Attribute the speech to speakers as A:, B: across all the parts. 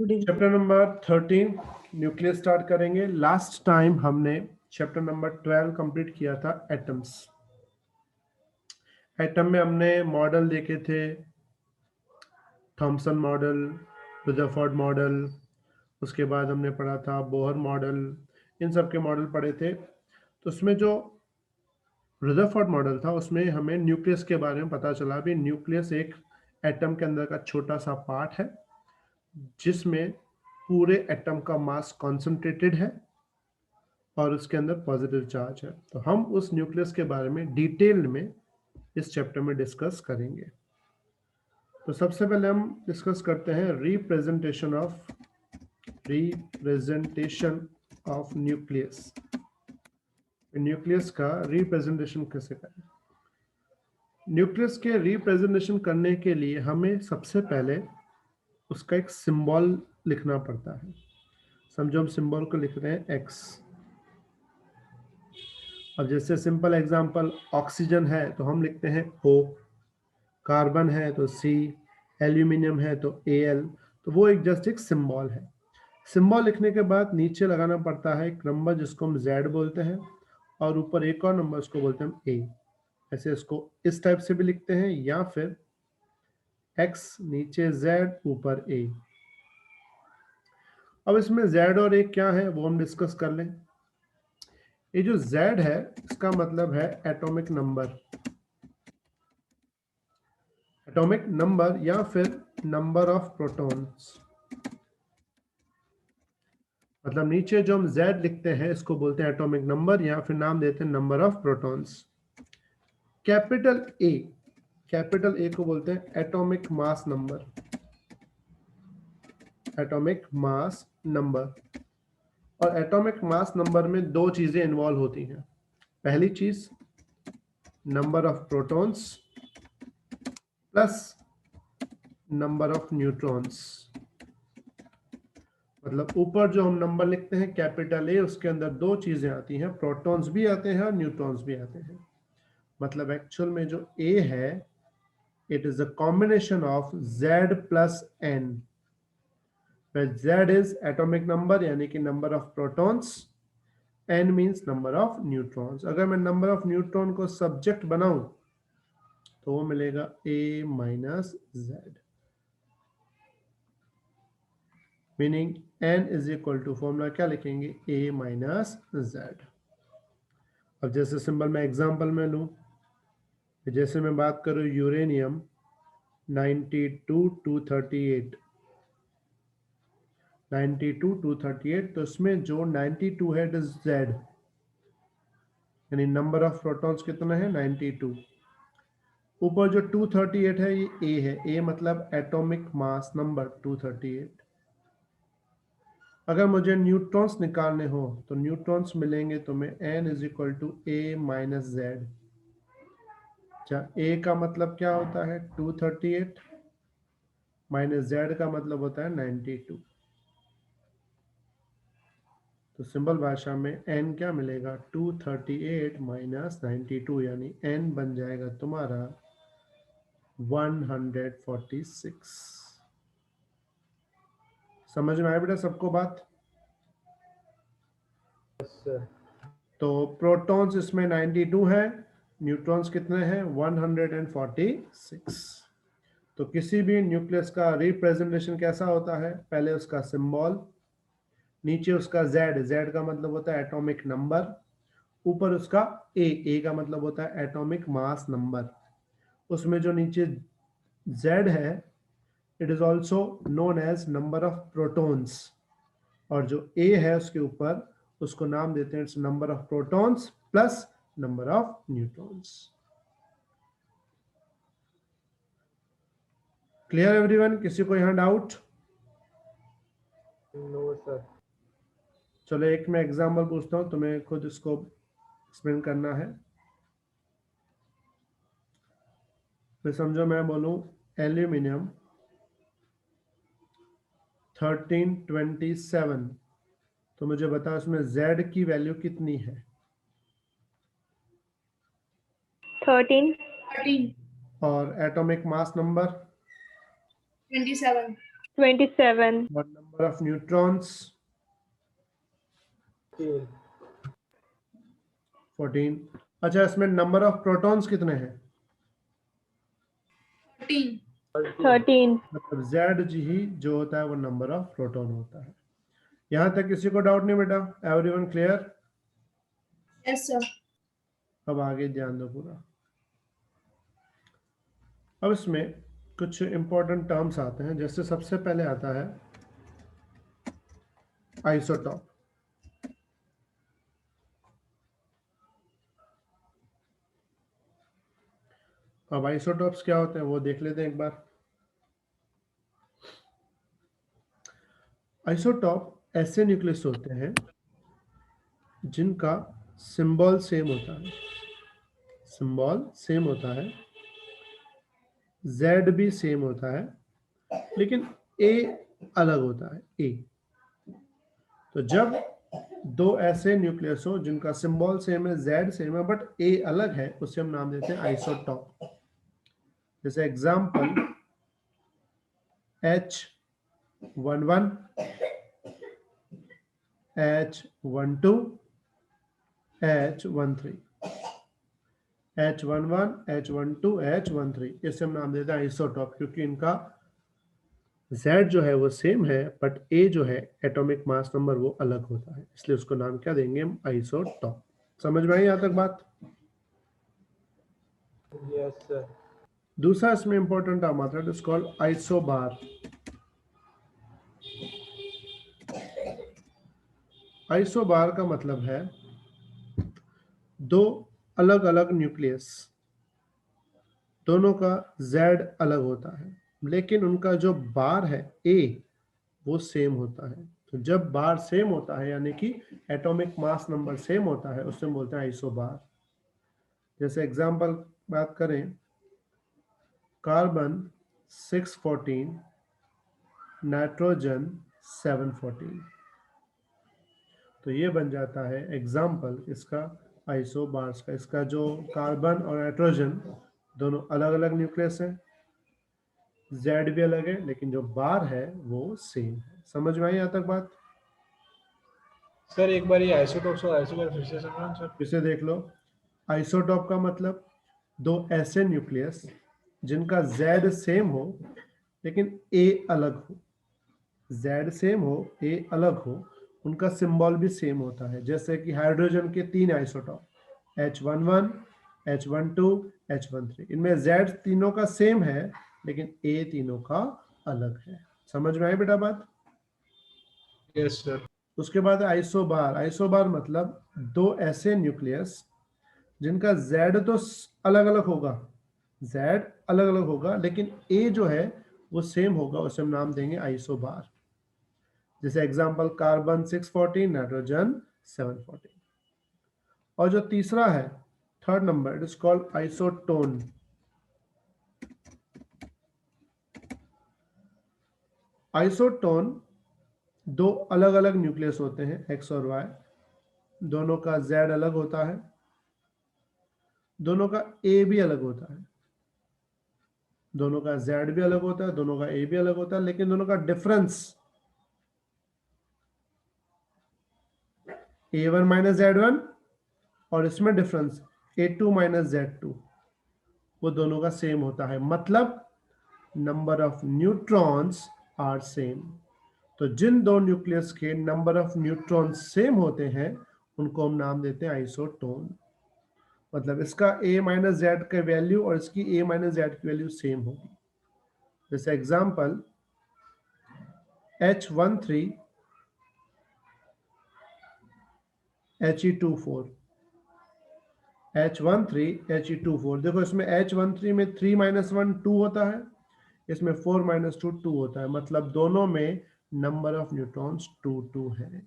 A: Chapter number 13 nucleus start करेंगे। Last time हमने chapter number 12 complete किया था एटम्स। एटम में हमने मॉडल देखे थे, थॉमसन मॉडल, रदरफोर्ड मॉडल, उसके बाद हमने पढ़ा था बोहर मॉडल, इन सब के मॉडल पढ़े थे। तो उसमें जो रदरफोर्ड मॉडल था उसमें हमें न्यूक्लियस के बारे में पता चला। भी न्यूक्लियस एक एटम के अंदर का छोटा सा पार्ट है जिसमें पूरे एटम का मास कॉन्सेंट्रेटेड है और उसके अंदर पॉजिटिव चार्ज है। तो हम उस न्यूक्लियस के बारे में डिटेल में इस चैप्टर में डिस्कस करेंगे। तो सबसे पहले हम डिस्कस करते हैं रिप्रेजेंटेशन ऑफ न्यूक्लियस। न्यूक्लियस का रिप्रेजेंटेशन कैसे करें? न्यूक्लियस के रिप्रेजेंटेशन करने के लिए हमें सबसे पहले उसका एक सिंबल लिखना पड़ता है। समझो हम सिंबल को लिख रहे हैं एक्स। अब जैसे सिंपल एग्जांपल ऑक्सीजन है तो हम लिखते हैं O, कार्बन है तो C, एल्यूमिनियम है तो Al। तो वो एक जस्ट एक सिंबल है। सिंबल लिखने के बाद नीचे लगाना पड़ता है एक नंबर जिसको हम Z बोलते हैं और ऊपर एक और नंबर उसको बोलते हैं हम A। ऐसे इसको इस टाइप से भी लिखते हैं या फिर X नीचे Z ऊपर A। अब इसमें Z और A क्या है वो हम डिस्कस कर लें। ये जो Z है इसका मतलब है एटॉमिक नंबर, एटॉमिक नंबर या फिर नंबर ऑफ प्रोटॉन्स। मतलब नीचे जो हम Z लिखते हैं इसको बोलते हैं एटॉमिक नंबर या फिर नाम देते हैं number of protons. Capital A को बोलते हैं atomic mass number, atomic mass number. और एटॉमिक मास नंबर में दो चीजें इन्वॉल्व होती हैं। पहली चीज number of protons plus number of neutrons. मतलब ऊपर जो हम नंबर लिखते हैं कैपिटल ए, उसके अंदर दो चीजें आती हैं, प्रोटॉन्स भी आते हैं और न्यूट्रॉन्स भी आते हैं। मतलब एक्चुअल में जो ए है it is a combination of Z plus N, Z is atomic number यानी कि number of protons, N means number of neutrons. अगर मैं नंबर ऑफ न्यूट्रॉन को सब्जेक्ट बनाऊं तो वो मिलेगा A minus Z, meaning N is equal to formula क्या लिखेंगे A माइनस Z। अब जैसे सिंबल में एग्जांपल में लूं, जैसे मैं बात करूं यूरेनियम 92 238, तो इसमें जो 92 है इट इज Z, यानी नंबर ऑफ प्रोटॉन्स कितना है 92। ऊपर जो 238 है ये A है, A मतलब एटॉमिक मास नंबर 238। अगर मुझे न्यूट्रॉन्स निकालने हो तो न्यूट्रॉन्स मिलेंगे तुम्हें N is equal to A minus Z। अच्छा, A का मतलब क्या होता है 238 माइनस Z का मतलब होता है 92। तो सिंबल भाषा में N क्या मिलेगा 238 माइनस 92, यानी N बन जाएगा तुम्हारा 146। समझ में आया बेटा सबको बात? तो प्रोटॉन्स इसमें 92 है, न्यूट्रॉन्स कितने हैं 146। तो किसी भी न्यूक्लियस का रिप्रेजेंटेशन कैसा होता है? पहले उसका सिंबल, नीचे उसका Z का मतलब होता है एटॉमिक नंबर, ऊपर उसका A का मतलब होता है एटॉमिक मास नंबर। उसमें जो नीचे Z है it is also known as number of protons, और जो A है उसके ऊपर उसको नाम देते हैं it's number of protons plus number of neutrons. Clear everyone? किसी को यहां डाउट?
B: No sir.
A: चलो एक मैं एग्जांपल पूछता हूं, तुम्हें खुद इसको एक्सप्लेन करना है। फिर समझो मैं बोलूं एल्यूमिनियम 1327, तो मुझे बता उसमें Z की वैल्यू कितनी है?
C: 13
A: और एटॉमिक मास नंबर
C: 27
A: और नंबर नंबर ऑफ न्यूट्रॉन्स 14। अच्छा, इसमें नंबर ऑफ प्रोटॉन्स कितने हैं?
C: 13.
A: मतलब जेड जी ही जो होता है वो नंबर ऑफ प्रोटॉन होता है। यहां तक किसी को डाउट नहीं बेटा? Everyone clear?
B: Yes sir.
A: अब आगे ध्यान दो पूरा। अब इसमें कुछ इंपॉर्टेंट टर्म्स आते हैं, जैसे सबसे पहले आता है आइसोटॉप। अब आइसोटॉप्स क्या होते हैं वो देख लेते हैं एक बार। आइसोटॉप ऐसे न्यूक्लियस होते हैं जिनका सिंबल सेम होता है, सिंबल सेम होता है, जेड भी सेम होता है, लेकिन ए अलग होता है, ए। तो जब दो ऐसे न्यूक्लियस हो जिनका सिंबल सेम है, जेड सेम है, बट ए अलग है, उसे हम नाम देते हैं आइसोटॉप। जैसे example H11, H12, H13, H11, H12, H13, इसे हम नाम देते हैं आइसोटॉप, क्योंकि इनका Z जो है वो सेम है, बट A जो है एटॉमिक मास नंबर वो अलग होता है, इसलिए उसको नाम क्या देंगे हम? आइसोटॉप। समझ में आई यहां तक बात?
D: Yes sir.
A: दूसरा इसमें इंपॉर्टेंट टर्म आता है, it is called isobar. Isobar का मतलब है दो अलग अलग न्यूक्लियस, दोनों का Z अलग होता है, लेकिन उनका जो बार है A वो सेम होता है। तो जब बार सेम होता है यानी कि एटॉमिक मास नंबर सेम होता है, उससे बोलते हैं आइसोबार। जैसे एग्जांपल बात करें, कार्बन 614, नाइट्रोजन 714, तो ये बन जाता है एग्जाम्पल इसका आइसोबार्स का। इसका जो कार्बन और नाइट्रोजन दोनों अलग अलग न्यूक्लियस है, जेड भी अलग है, लेकिन जो बार है वो सेम है। समझ में आई यहाँ तक बात?
D: सर एक बार ये आइसोटॉप्स और आइसोबार फिर से समझाओ सर।
A: इसे देख लो। आइसोटॉप का मतलब दो ऐसे न्यूक्लियस जिनका जेड सेम हो लेकिन ए अलग हो, जेड सेम हो ए अलग हो, उनका सिंबल भी सेम होता है। जैसे कि हाइड्रोजन के तीन आइसोटॉप H11, H12, H13, इनमें जेड तीनों का सेम है लेकिन ए तीनों का अलग है। समझ में आई बेटा बात?
D: Yes sir.
A: उसके बाद आइसोबार। आइसोबार मतलब दो ऐसे न्यूक्लियस जिनका जेड तो अलग अलग होगा, जेड अलग अलग होगा, लेकिन ए जो है वो सेम होगा, उसे हम नाम देंगे आइसोबार। जैसे एग्जांपल कार्बन 614, नाइट्रोजन 714। और जो तीसरा है, third number, it is called isotone. Isotone दो अलग अलग न्यूक्लियस होते हैं, एक्स और वाई, दोनों का जेड अलग होता है, दोनों का ए भी अलग होता है, दोनों का जेड भी अलग होता है, दोनों का ए भी अलग होता है, लेकिन दोनों का डिफरेंस A1 माइनस Z1 और इसमें डिफरेंस A2 माइनस Z2, वो दोनों का सेम होता है। मतलब number of neutrons are same. तो जिन दो न्यूक्लियस के नंबर ऑफ न्यूट्रॉन सेम होते हैं उनको हम नाम देते हैं आइसोटोन। मतलब इसका A माइनस जेड का वैल्यू और इसकी A माइनस जेड की वैल्यू सेम होगी। जैसे example H13 He24, H13 He24, देखो इसमें H13 में 3 माइनस 1 2 होता है, इसमें 4 माइनस 2 2 होता है, मतलब दोनों में नंबर ऑफ न्यूट्रॉन्स 2 2 है।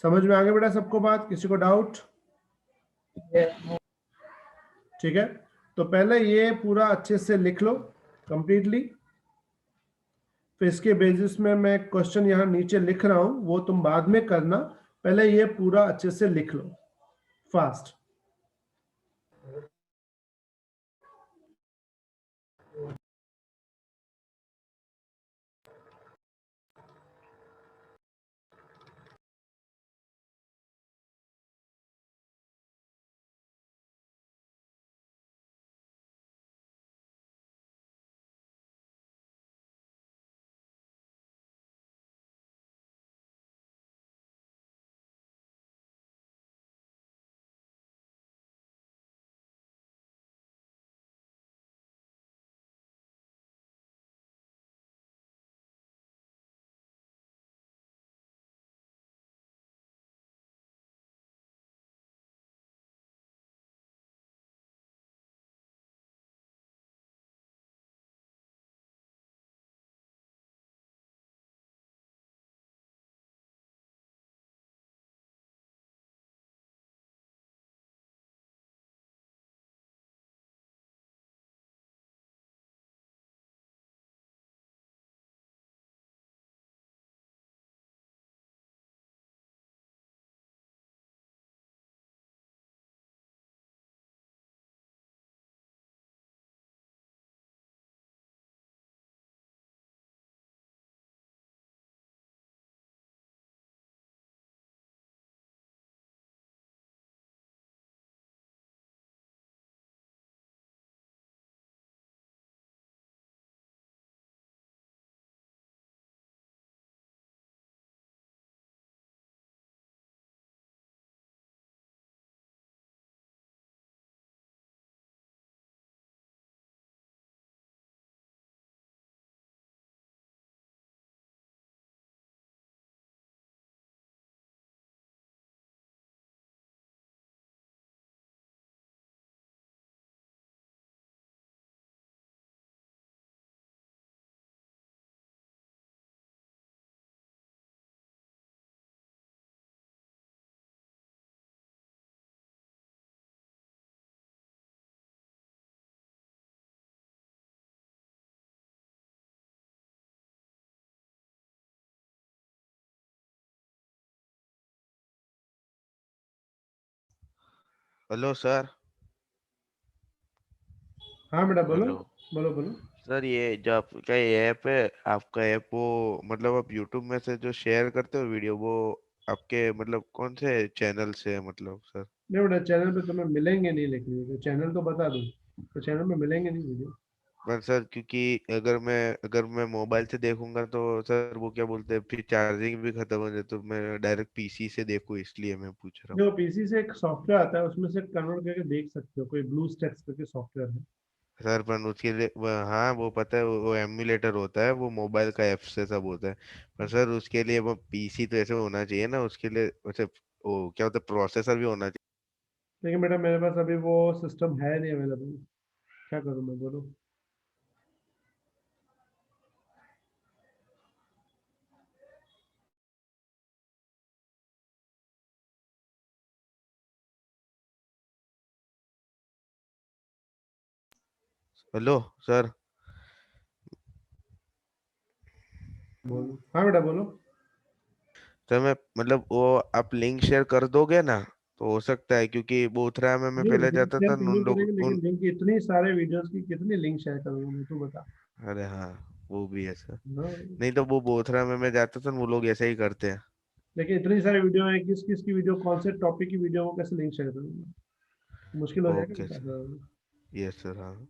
A: समझ में आ गया बेटा सबको बात? किसी को डाउट? ठीक है, तो पहले ये पूरा अच्छे से लिख लो कंप्लीटली, फिर इसके बेसिस में मैं क्वेश्चन यहाँ नीचे लिख रहा हूं, वो तुम बाद में करना, पहले ये पूरा अच्छे से लिख लो फास्ट।
E: Hello sir.
A: हाँ बेटा बोलो।
E: हेलो
A: बोलो बोलो।
E: सर, ये जो आपका ये ऐप है, आपका ऐप, वो मतलब आप यूट्यूब में से जो शेयर करते हो वीडियो, वो आपके मतलब कौन से चैनल से है मतलब सर?
A: नहीं बेटा, चैनल पे तुम्हें मिलेंगे नहीं, लेकिन तो चैनल तो बता दूं, तो चैनल पे मिलेंगे नहीं वीडियो।
E: पर सर, क्योंकि अगर मैं मोबाइल से देखूंगा तो सर वो क्या बोलते हैं, फिर चार्जिंग भी खत्म हो जाए, तो मैं डायरेक्ट पीसी से देखूं, इसलिए मैं पूछ रहा हूँ।
A: जो पीसी से एक सॉफ्टवेयर आता है, उसमें से कन्वर्ट करके देख सकते हो, कोई ब्लू स्टैक्स करके सॉफ्टवेयर है।
E: सर पर उसके लिए हाँ वो पता है, वो एमुलेटर होता है, वो मोबाइल का ऐप से सब होता है। पर सर उसके लिए वो पीसी तो ऐसे होना चाहिए ना, उसके लिए वैसे वो क्या होता है, प्रोसेसर भी होना चाहिए।
A: लेकिन बेटा मेरे पास अभी वो सिस्टम है नहीं अवेलेबल, क्या करूँ मैं, बोलो।
E: Hello sir.
A: बोलो हाँ बेटा बोलो।
E: सर मैं मतलब वो आप लिंक शेयर कर दोगे ना, तो हो सकता है, क्योंकि बोथरा में मैं
A: नहीं
E: पहले
A: लिंक
E: जाता
A: शेयर
E: था
A: करनी
E: उन लोग
A: पड़ेगी,
E: उन।
A: लेकिन लिंक इतनी सारे वीडियोस की कितनी लिंक शेयर करूंगा मैं, तू बता।
E: अरे हाँ, वो भी है सर।
A: हाँ,
E: नहीं तो वो बोथरा में मैं जाता था, वो लोग ऐसे ही करते हैं।
A: लेकिन इतनी सारी वीडियो है, किस किस की वीडियो, कौन से टॉपिक की वीडियो, वो कैसे लिंक शेयर करूंगा, मुश्किल हो जाएगा
E: ओके सर।
A: बेटा।
E: यस सर, हाँ।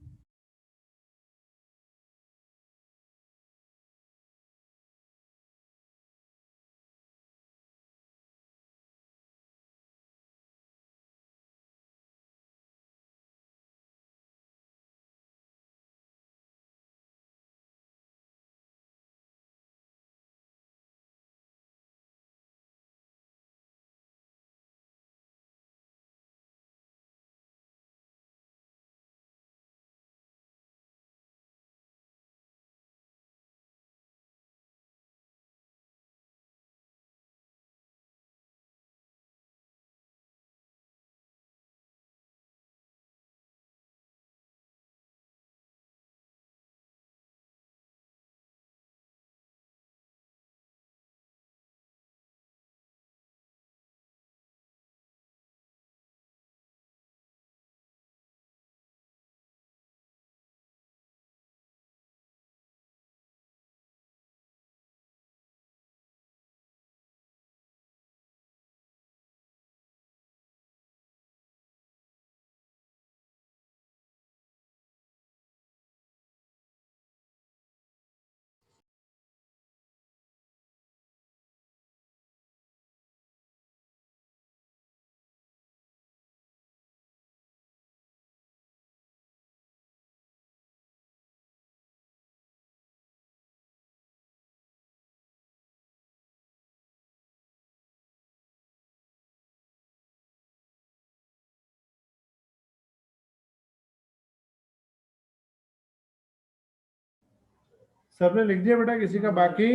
A: सबने लिख दिया बेटा, किसी का बाकी?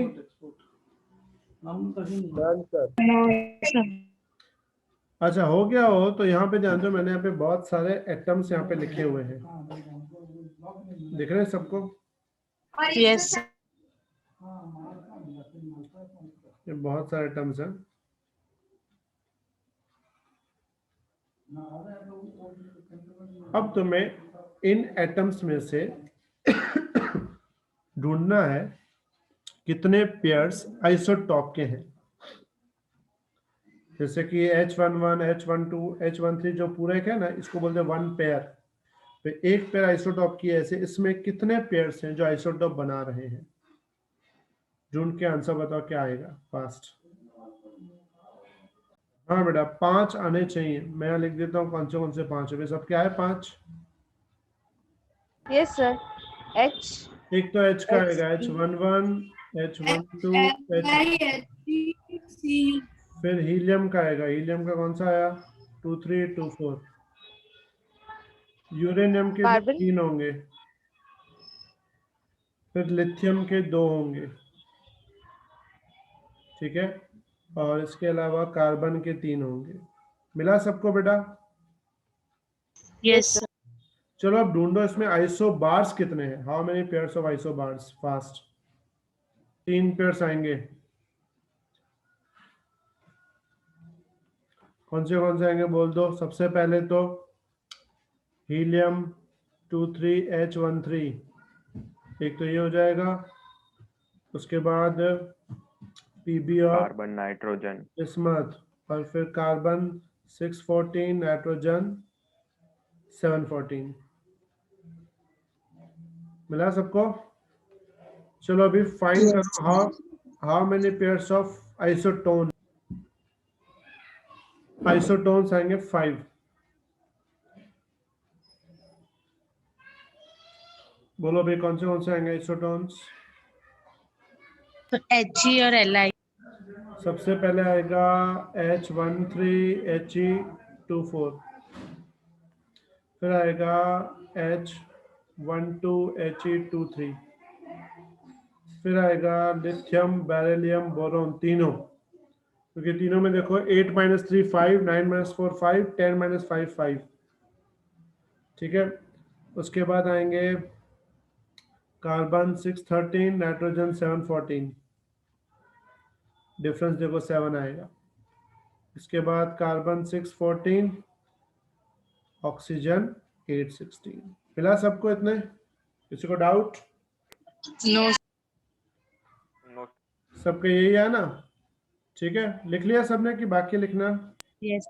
D: Done sir.
A: अच्छा हो गया हो तो यहाँ पे ध्यान दो, मैंने यहाँ पे बहुत सारे एटम्स यहाँ पे लिखे हुए हैं, दिख रहे हैं सबको?
C: Yes.
A: ये बहुत सारे एटम्स हैं। अब तुम्हें इन एटम्स में से ढूंढना है कितने पेयर्स आइसोटॉप के हैं। जैसे कि H11, H12, H13 जो पूरे है ना, इसको बोलते हैं वन पेयर। तो एक पेयर आइसोटॉप की है, ऐसे इसमें कितने पेयर्स हैं जो आइसोटॉप बना रहे हैं? ढूंढ के आंसर बताओ क्या आएगा फास्ट। हाँ बेटा 5 आने चाहिए, मैं लिख देता हूँ कौन से 5 है। सब क्या है 5?
C: Yes, sir. H.
A: एक तो H का
C: H.
A: आएगा, H11, H12, H,
B: HIHC
A: फिर हीलियम का आएगा। हीलियम का कौन सा आया? 2, 3, 2, 4। यूरेनियम के भी
C: Carbon.
A: 3 होंगे, फिर लिथियम के 2 होंगे, ठीक है, और इसके अलावा कार्बन के 3 होंगे। मिला सबको बेटा?
C: Yes, sir.
A: चलो अब ढूंढो इसमें आइसोबार्स कितने हैं। How many pairs of isobars? Fast. 3 pairs आएंगे। कौन से आएंगे बोल दो। सबसे पहले तो हीलियम 23H13, एक तो ये हो जाएगा। उसके बाद पीबी और
F: कार्बन नाइट्रोजन
A: बिस्मथ, और फिर कार्बन 614, नाइट्रोजन 714। मिला सबको? चलो अभी फाइंड करो how many pairs of isotone. Isotones आएंगे 5। बोलो भाई कौन से आएंगे आइसोटोन्स?
C: तो He और Li।
A: सबसे पहले आएगा H13He24, फिर आएगा H12He23, फिर आएगा लिथियम, बेरिलियम, बोरोन, तीनों। क्योंकि तीनों में देखो 8 - 3 5, 9 - 4 5, 10 - 5 5। ठीक है। उसके बाद आएंगे कार्बन 613, नाइट्रोजन 714, डिफरेंस देखो 7 आएगा। इसके बाद कार्बन 614, ऑक्सीजन 816। मिला सबको इतने? किसी को डाउट?
C: नो।
A: सबका यही है ना? ठीक है, लिख लिया सबने कि बाकी लिखना?
C: यस।